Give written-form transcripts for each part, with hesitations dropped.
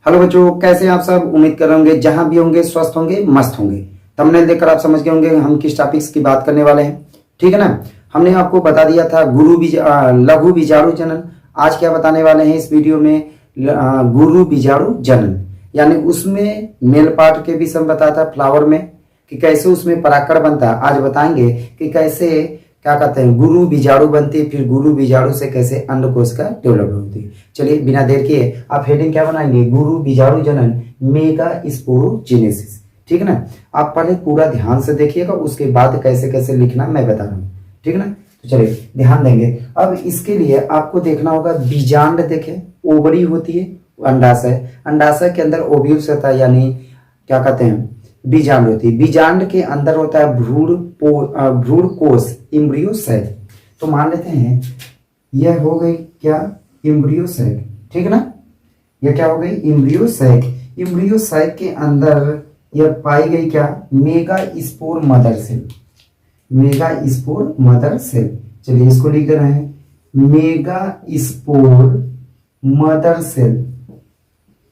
Hello बच्चों, कैसे हैं आप सब। उम्मीद कर रहे होंगे जहां भी होंगे स्वस्थ होंगे, मस्त होंगे। थंबनेल देखकर आप समझ गए होंगे हम किस टॉपिक्स की बात करने वाले हैं। ठीक है ना। हमने आपको बता दिया था लघु बीजाणु जनन। आज क्या बताने वाले हैं इस वीडियो में, गुरु बीजाणु जनन, यानी उसमें मेल पार्ट के विषय में बताया था फ्लावर में कि कैसे उसमें परागकण बनता है। आज बताएंगे कि कैसे क्या कहते हैं गुरु बीजाणु बनती है, फिर गुरु बीजाणु से कैसे अंडकोश का डेवलप होती है। चलिए बिना देर किए आप हेडिंग क्या बनाएंगे, गुरु बीजाणु जनन मेगा स्पोरोजेनेसिस। ठीक है ना। आप पहले पूरा ध्यान से देखिएगा, उसके बाद कैसे कैसे लिखना मैं बता रहा हूँ। ठीक है ना। तो चलिए ध्यान देंगे। अब इसके लिए आपको देखना होगा बीजांड, देखे ओवरी होती है, अंडाशय, अंडाशय के अंदर ओव्यूल्स होता है, यानी क्या कहते हैं बीजांड होती है। बीजांड के अंदर होता है भ्रूण कोश, इम्ब्रियो सैक। तो मान लेते हैं यह हो गई क्या, इम्ब्रियो सैक। ठीक है ना। यह क्या हो गई, इम्ब्रियो सैक। इम्ब्रियो सैक के अंदर यह पाई गई क्या, megaspore mother cell. Megaspore mother cell. चलिए इसको लिख दे रहे हैं, megaspore mother cell,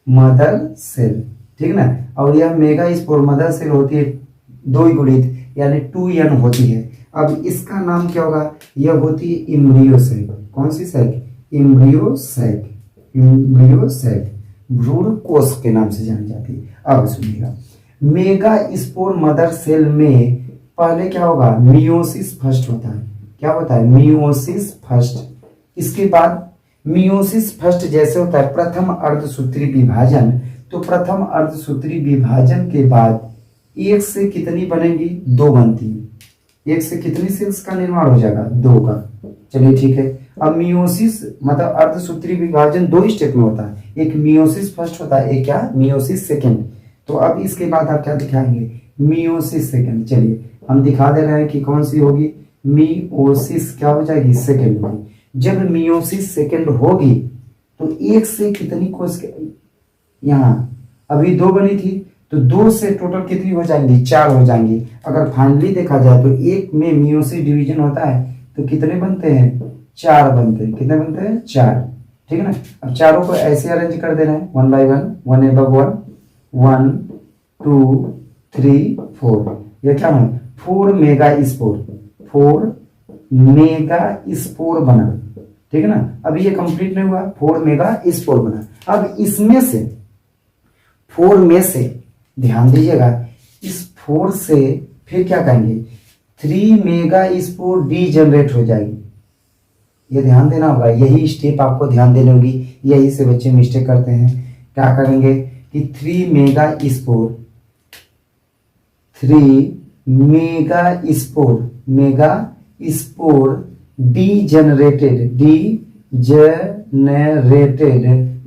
mother cell. ठीक ना। और यह मेगा स्पोर मदर सेल होती है द्विगुणित, यानी 2n होती है। अब इसका नाम क्या होगा, यह होती है इम्ब्रियो सैक। कौन सी sac, embryo sac. Embryo sac भ्रूण कोश के नाम से जानी जाती है। अब सुनिएगा, मेगा स्पोर मदर सेल में पहले क्या होगा, मियोसिस फर्स्ट होता है। क्या होता है, मियोसिस फर्स्ट। इसके बाद मियोसिस फर्स्ट जैसे होता है प्रथम अर्धसूत्री विभाजन, तो प्रथम अर्धसूत्री विभाजन के बाद एक से कितनी बनेंगी, 2 बनती है। एक से कितनी सेल्स का निर्माण हो जाएगा, 2 का। चलिए ठीक है। अब मियोसिस मतलब अर्धसूत्री विभाजन 2 स्टेप में होता है, एक मियोसिस फर्स्ट होता है, एक क्या, मियोसिस सेकेंड। तो अब इसके बाद आप क्या दिखाएंगे, मियोसिस सेकेंड। चलिए हम दिखा दे रहे हैं कि कौन सी होगी, मियोसिस क्या हो जाएगी, सेकेंड होगी। जब मियोसिस सेकेंड होगी तो एक से कितनी कोश, यहाँ अभी 2 बनी थी, तो 2 से टोटल कितनी हो जाएंगी, 4 हो जाएंगी। अगर फाइनली देखा जाए तो एक में मियोसिस डिवीजन होता है तो कितने बनते हैं, 4 बनते हैं। कितने बनते हैं, 4। ठीक है ना। अब चारों को ऐसे अरेंज कर देना है, 1 बाय 1, 1 above 1, 1 2 3 4। यह क्या है, 4 मेगा स्पोर, 4 मेगा स्पोर बना। ठीक है ना। अभी ये कंप्लीट नहीं हुआ, 4 मेगा स्पोर बना। अब इसमें से 4 में से ध्यान दीजिएगा, इस 4 से फिर क्या कहेंगे, 3 मेगा स्पोर डी जनरेट हो जाएगी। ये ध्यान देना होगा, यही स्टेप आपको ध्यान देनी होगी, यही से बच्चे मिस्टेक करते हैं। क्या करेंगे कि 3 mega spore, 3 mega spore D generated,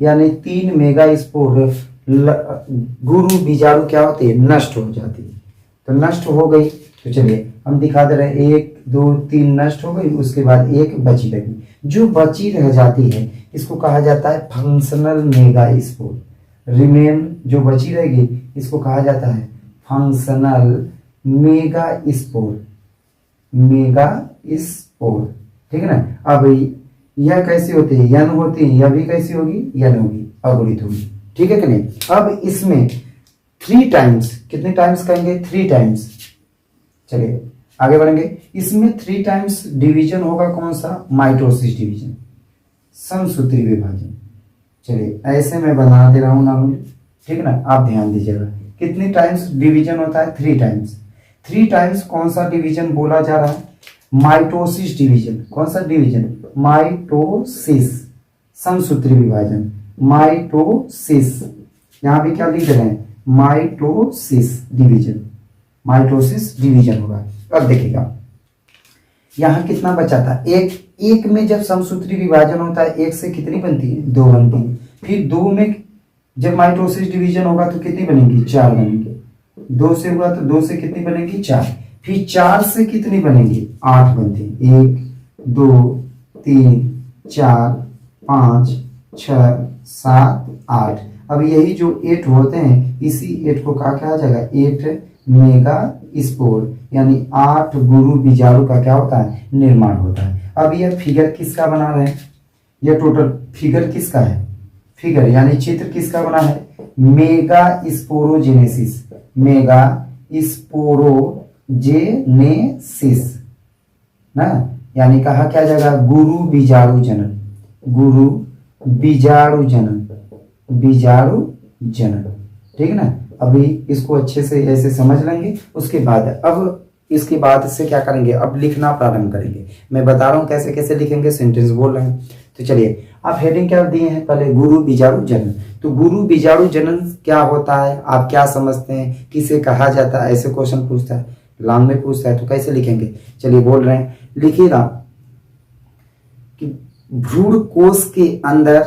यानी 3 मेगा स्पोर गुरु बीजाणु क्या होती है, नष्ट हो जाती है। तो नष्ट हो गई, तो चलिए हम दिखा दे रहे हैं, 1 2 3 नष्ट हो गई, उसके बाद एक बची रही। जो बची रह जाती है इसको कहा जाता है फंक्शनल मेगा स्पोर। रिमेन जो बची रहेगी इसको कहा जाता है functional mega spore, mega spore. ठीक है ना। अब यह कैसी होती है, यन होती है, यह भी कैसी होगी, यन होगी, अगुणित होगी। ठीक है कि नहीं। अब इसमें 3 टाइम्स, कितने टाइम्स कहेंगे, 3 टाइम्स। चलिए आगे बढ़ेंगे। इसमें 3 टाइम्स डिवीजन होगा, कौन सा, माइटोसिस डिवीजन, समसूत्री विभाजन। चलिए ऐसे मैं बना दे रहा हूं नाम। ठीक है ना। आप ध्यान दीजिएगा कितने टाइम्स डिवीजन होता है, 3 टाइम्स। 3 टाइम्स कौन सा डिवीजन बोला जा रहा है, माइटोसिस डिवीजन। कौन सा डिवीजन, माइटोसिस, समसूत्री विभाजन, माइटोसिस। यहां भी क्या लिख रहे हैं, माइटोसिस डिवीजन, माइटोसिस डिवीजन होगा। अब देखिएगा यहां कितना बचा था, एक में जब समसूत्री विभाजन होता है, एक से कितनी बनती है, 2 बनती है। फिर 2 में जब माइटोसिस डिवीजन होगा तो कितनी बनेगी, 4 बनेंगी। 2 से हुआ तो 2 से कितनी बनेगी, 4। फिर 4 से कितनी बनेगी, 8 बनती है। 1 2 3 4 5 6 7 8। अब यही जो 8 होते हैं, इसी 8 को कहा जाएगा 8 मेगा स्पोर, यानी 8 गुरु बीजाणु का क्या होता है, निर्माण होता है। अब यह फिगर किसका बना रहे हैं, यह टोटल फिगर किसका है, फिगर यानी चित्र किसका बना है, मेगा स्पोरोजेनेसिस, मेगा स्पोरोजेनेसिस ना, यानी कहा क्या जाएगा गुरु बीजाणु जनन, गुरु बीजाणु जनन, बीजाणु जनन। ठीक है ना, अभी इसको अच्छे से ऐसे समझ लेंगे। उसके बाद अब इसके बाद से क्या करेंगे, अब लिखना प्रारंभ करेंगे। मैं बता रहा हूँ कैसे कैसे लिखेंगे, सेंटेंस बोल रहे हैं। तो चलिए, आप हेडिंग क्या दिए हैं, पहले गुरु बीजाणु जनन। तो गुरु बीजाणु जनन क्या होता है, आप क्या समझते हैं, किसे कहा जाता है, ऐसे क्वेश्चन पूछता है, लॉन्ग में पूछता है, तो कैसे लिखेंगे। चलिए बोल रहे हैं, लिखिएगा कि भ्रूण कोश के अंदर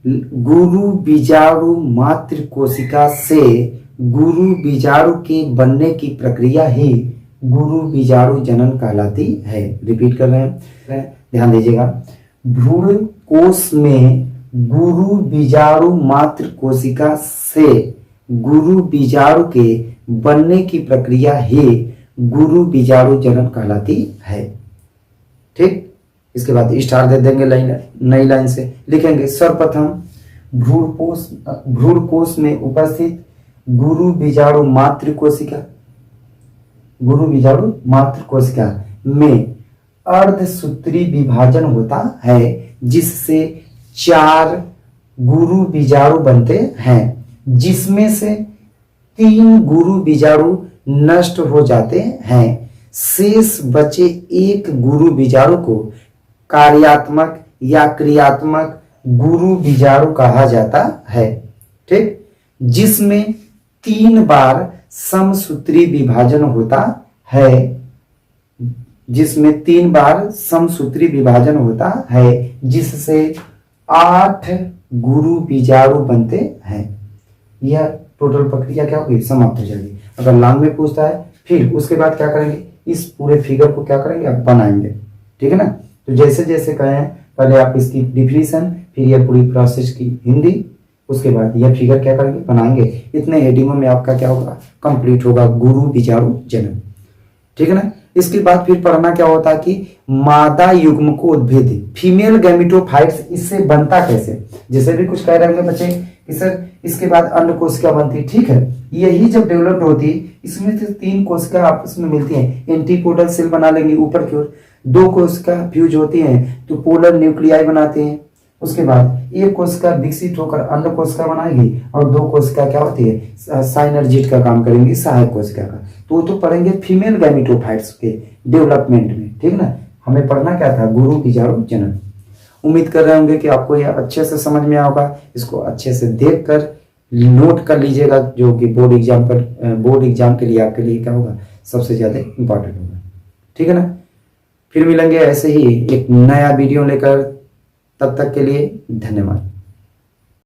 गुरु बीजाणु मातृ कोशिका से गुरु बीजाणु के बनने की प्रक्रिया ही गुरु बीजाणु जनन कहलाती है। रिपीट कर रहे हैं, ध्यान दीजिएगा। भ्रूण कोश में गुरु बीजाणु मातृ कोशिका से गुरु बीजाणु के बनने की प्रक्रिया ही गुरु बीजाणु जनन कहलाती है। ठीक, इसके बाद स्टार दे देंगे लाइन, नई लाइन से लिखेंगे। सर्वप्रथम भ्रूण कोश में उपस्थित गुरु बीजाणु मातृ कोशिका, गुरु बीजाणु मातृ कोशिका में अर्धसूत्री विभाजन होता है, जिससे 4 गुरु बीजाणु बनते हैं, जिसमें से 3 गुरु बीजाणु नष्ट हो जाते हैं। शेष बचे एक गुरु बीजाणु को कार्यात्मक या क्रियात्मक गुरु बीजाणु कहा जाता है। ठीक, जिसमें 3 बार समसूत्री विभाजन होता है, जिसमें 3 बार समसूत्री विभाजन होता है, जिससे 8 गुरु बीजाणु बनते हैं। यह टोटल प्रक्रिया क्या होगी, समाप्त हो जाएगी। अगर लॉन्ग में पूछता है, फिर उसके बाद क्या करेंगे, इस पूरे फिगर को क्या करेंगे, आप बनाएंगे। ठीक है ना, तो जैसे जैसे कहें, पहले आप इसकी डिफिनीशन, फिर यह पूरी प्रोसेस की हिंदी, उसके बाद यह फिगर क्या करेंगे, बनाएंगे। इतने हेडिंगों में आपका क्या होगा, कंप्लीट होगा गुरु बीजाणु जनन। ठीक है ना, इसके बाद फिर पढ़ना क्या होता है कि मादा युग्म को उद्भेद, फीमेल गैमेटोफाइट्स, इससे बनता कैसे। जैसे भी कुछ कह रहे होंगे बच्चे कि सर इसके बाद अन्य कोशिका बनती, ठीक है, यही जब डेवलप्ड होती, इसमें से 3 कोशिका आपस में मिलती हैं, एंटीपोडल सेल बना लेंगी ऊपर की ओर, 2 कोशिका फ्यूज होती हैं तो पोलर न्यूक्लियाई बनाते हैं। उसके बाद एक कोशिका विकसित होकर अन्य कोशिका बनाएगी, और 2 कोशिका क्या होती है, साइनर्जिट का काम करेंगी, सहायक कोशिका का। तो पढ़ेंगे फीमेल गैमेटोफाइट्स के डेवलपमेंट में। ठीक ना, हमें पढ़ना क्या था, गुरु बीजाणु जनन। उम्मीद कर रहे होंगे कि आपको यह अच्छे से समझ में आएगा। इसको अच्छे से देखकर नोट कर लीजिएगा, जो कि बोर्ड एग्जाम के लिए आपके लिए क्या होगा, सबसे ज्यादा इंपॉर्टेंट होगा। ठीक है ना, फिर मिलेंगे ऐसे ही एक नया वीडियो लेकर, तब तक के लिए धन्यवाद।